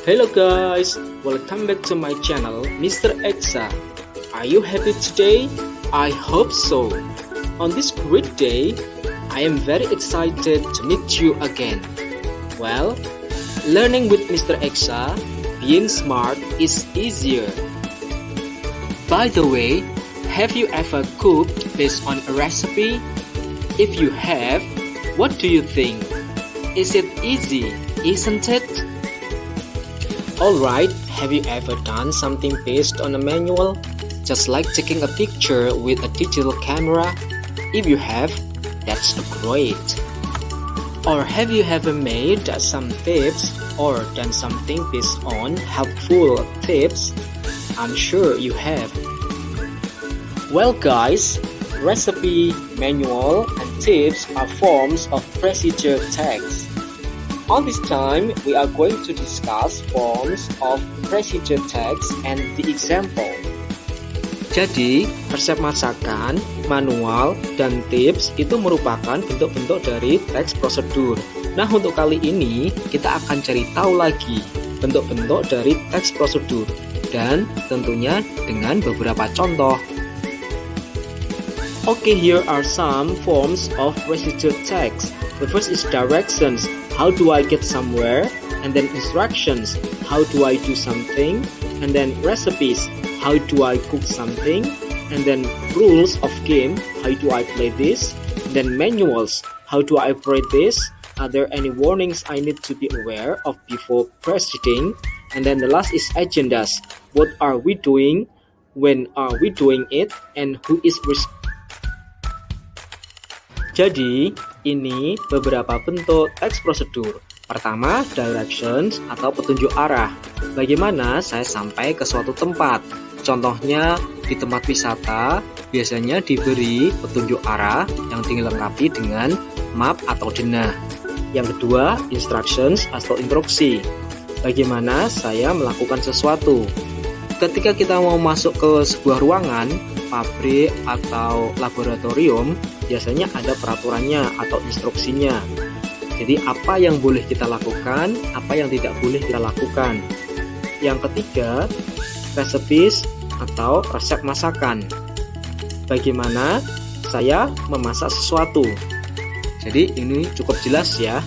Hello guys, welcome back to my channel Mr. Exa. Are you happy today? I hope so. On this great day, I am very excited to meet you again. Well, learning with Mr. Exa, being smart is easier. By the way, have you ever cooked based on a recipe? If you have, what do you think? Is it easy, isn't it? Alright, have you ever done something based on a manual? Just like taking a picture with a digital camera? If you have, that's great. Or have you ever made some tips or done something based on helpful tips? I'm sure you have. Well guys, recipe, manual, and tips are forms of procedure text. On this time, we are going to discuss forms of procedure text and the example. Jadi, resep masakan, manual, dan tips itu merupakan bentuk-bentuk dari teks prosedur. Nah, untuk kali ini, kita akan cari tahu lagi bentuk-bentuk dari teks prosedur. Dan tentunya dengan beberapa contoh. Okay, here are some forms of procedure text. The first is directions. How do I get somewhere? And then instructions. How do I do something? And then recipes. How do I cook something? And then rules of game. How do I play this? And then manuals. How do I operate this? Are there any warnings I need to be aware of before proceeding? And then the last is agendas. What are we doing? When are we doing it? And who is responsible? Jadi, ini beberapa bentuk teks prosedur. Pertama, directions atau petunjuk arah. Bagaimana saya sampai ke suatu tempat. Contohnya, di tempat wisata, biasanya diberi petunjuk arah yang dilengkapi dengan map atau denah. Yang kedua, instructions atau instruksi. Bagaimana saya melakukan sesuatu. Ketika kita mau masuk ke sebuah ruangan, pabrik atau laboratorium, biasanya ada peraturannya atau instruksinya. Jadi apa yang boleh kita lakukan, apa yang tidak boleh kita lakukan. Yang ketiga, recipes atau resep masakan. Bagaimana saya memasak sesuatu. Jadi ini cukup jelas ya.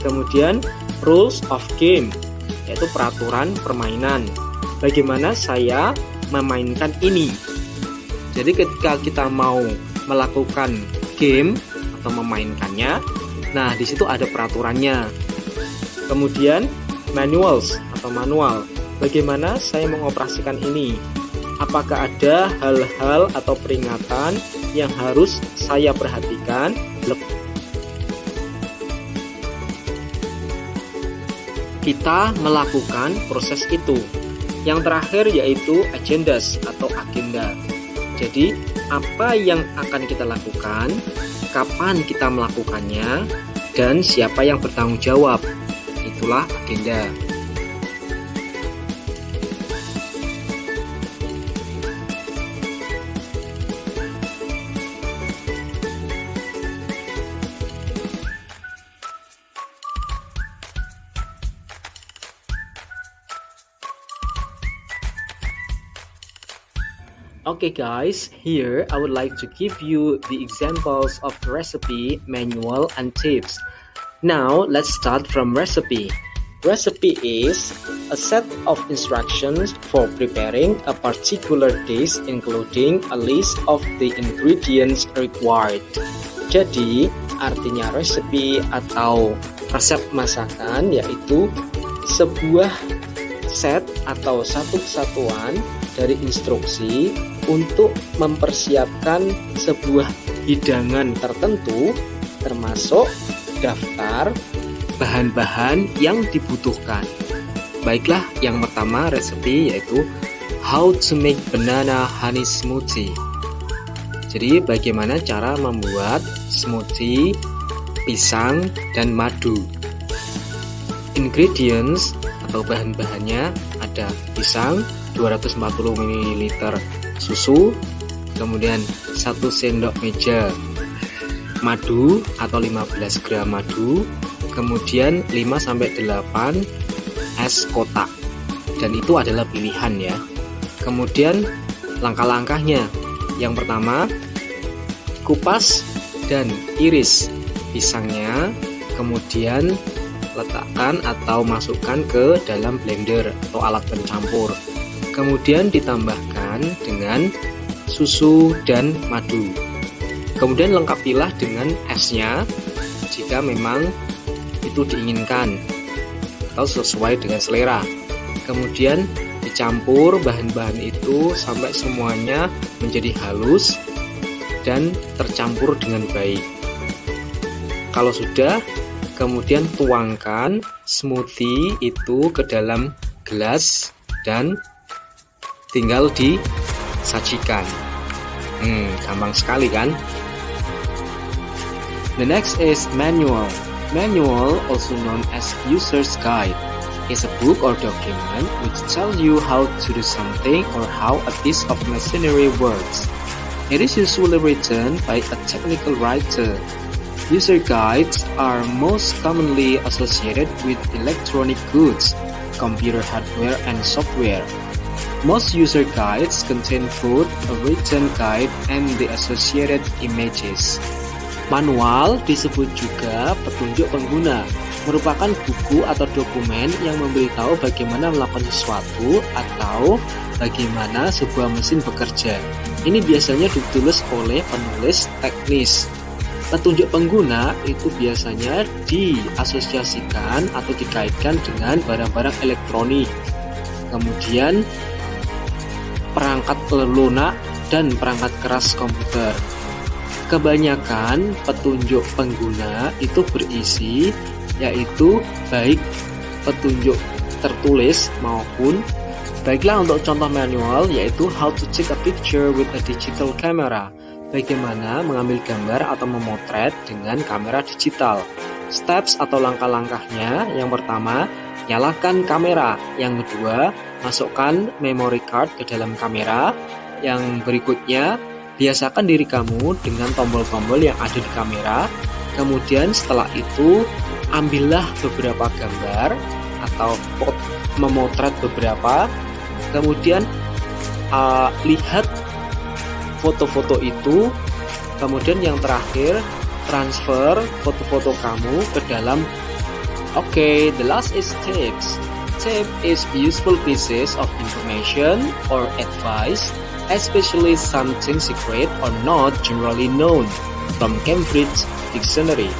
Kemudian rules of game, yaitu peraturan permainan. Bagaimana saya memainkan ini. Jadi ketika kita mau melakukan game atau memainkannya, nah di situ ada peraturannya. Kemudian manuals atau manual. Bagaimana saya mengoperasikan ini? Apakah ada hal-hal atau peringatan yang harus saya perhatikan? Kita melakukan proses itu. Yang terakhir yaitu agendas atau agenda. Jadi, apa yang akan kita lakukan, kapan kita melakukannya, dan siapa yang bertanggung jawab. Itulah agenda. Okay guys, here I would like to give you the examples of recipe, manual, and tips. Now let's start from recipe. Recipe is a set of instructions for preparing a particular dish including a list of the ingredients required. Jadi, artinya recipe atau resep masakan yaitu sebuah set atau satu kesatuan dari instruksi untuk mempersiapkan sebuah hidangan tertentu, termasuk daftar bahan-bahan yang dibutuhkan. Baiklah, yang pertama resepi yaitu how to make banana honey smoothie. Jadi bagaimana cara membuat smoothie pisang dan madu. Ingredients atau bahan-bahannya ada pisang 240 ml susu, kemudian 1 sendok meja madu atau 15 gram madu, kemudian 5-8 es kotak, dan itu adalah pilihan ya. Kemudian langkah-langkahnya, yang pertama kupas dan iris pisangnya, kemudian letakkan atau masukkan ke dalam blender atau alat pencampur, kemudian ditambahkan dengan susu dan madu, kemudian lengkapilah dengan esnya jika memang itu diinginkan atau sesuai dengan selera. Kemudian dicampur bahan-bahan itu sampai semuanya menjadi halus dan tercampur dengan baik. Kalau sudah, kemudian tuangkan smoothie itu ke dalam gelas dan tinggal disajikan. Gampang sekali kan? The next is manual. Manual, also known as user's guide, is a book or document which tells you how to do something or how a piece of machinery works. It is usually written by a technical writer. User guides are most commonly associated with electronic goods, computer hardware, and software. Most user guides contain both a written guide and the associated images. Manual disebut juga petunjuk pengguna, merupakan buku atau dokumen yang memberitahu bagaimana melakukan sesuatu atau bagaimana sebuah mesin bekerja. Ini biasanya ditulis oleh penulis teknis. Petunjuk pengguna itu biasanya diasosiasikan atau dikaitkan dengan barang-barang elektronik, kemudian perangkat lunak dan perangkat keras komputer. Kebanyakan petunjuk pengguna itu berisi yaitu baik petunjuk tertulis maupun baiklah untuk contoh manual yaitu how to take a picture with a digital camera. Bagaimana mengambil gambar atau memotret dengan kamera digital. Steps atau langkah-langkahnya, yang pertama, nyalakan kamera. Yang kedua, masukkan memory card ke dalam kamera. Yang berikutnya, biasakan diri kamu dengan tombol-tombol yang ada di kamera. Kemudian setelah itu, ambillah beberapa gambar atau memotret beberapa. Kemudian lihat foto-foto itu, kemudian yang terakhir transfer foto-foto kamu ke dalam. The last is tips. Tip is useful pieces of information or advice, especially something secret or not generally known, from Cambridge Dictionary.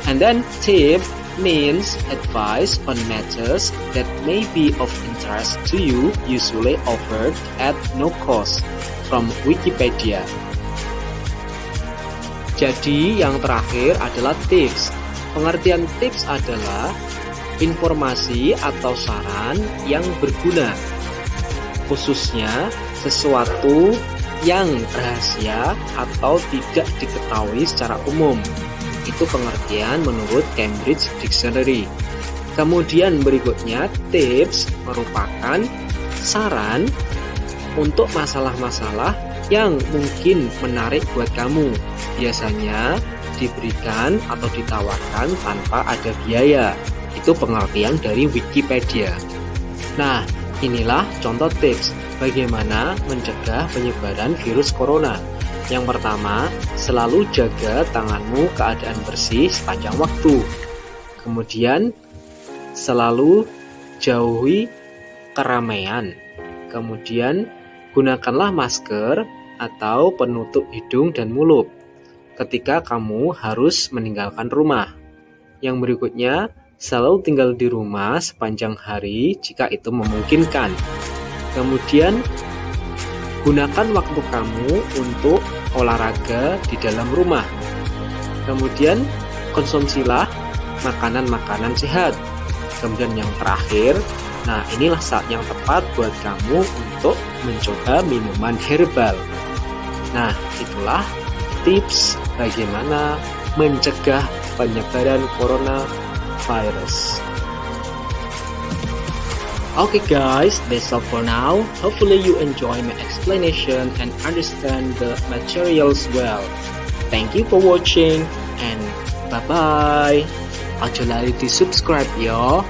And then tip means advice on matters that may be of interest to you, usually offered at no cost, from Wikipedia. Jadi yang terakhir adalah tips. Pengertian tips adalah informasi atau saran yang berguna, khususnya sesuatu yang rahasia atau tidak diketahui secara umum. Itu pengertian menurut Cambridge Dictionary. Kemudian berikutnya, tips merupakan saran untuk masalah-masalah yang mungkin menarik buat kamu. Biasanya diberikan atau ditawarkan tanpa ada biaya. Itu pengertian dari Wikipedia. Nah, inilah contoh tips bagaimana mencegah penyebaran virus corona. Yang pertama, selalu jaga tanganmu keadaan bersih sepanjang waktu. Kemudian, selalu jauhi keramaian. Kemudian, gunakanlah masker atau penutup hidung dan mulut ketika kamu harus meninggalkan rumah. Yang berikutnya, selalu tinggal di rumah sepanjang hari jika itu memungkinkan. Kemudian, gunakan waktu kamu untuk olahraga di dalam rumah. Kemudian, konsumsilah makanan-makanan sehat. Kemudian yang terakhir, nah inilah saat yang tepat buat kamu untuk mencoba minuman herbal. Nah, itulah tips bagaimana mencegah penyebaran coronavirus. Okay guys, that's all for now. Hopefully you enjoy my explanation and understand the materials well. Thank you for watching and bye-bye. Aja lali di subscribe yo.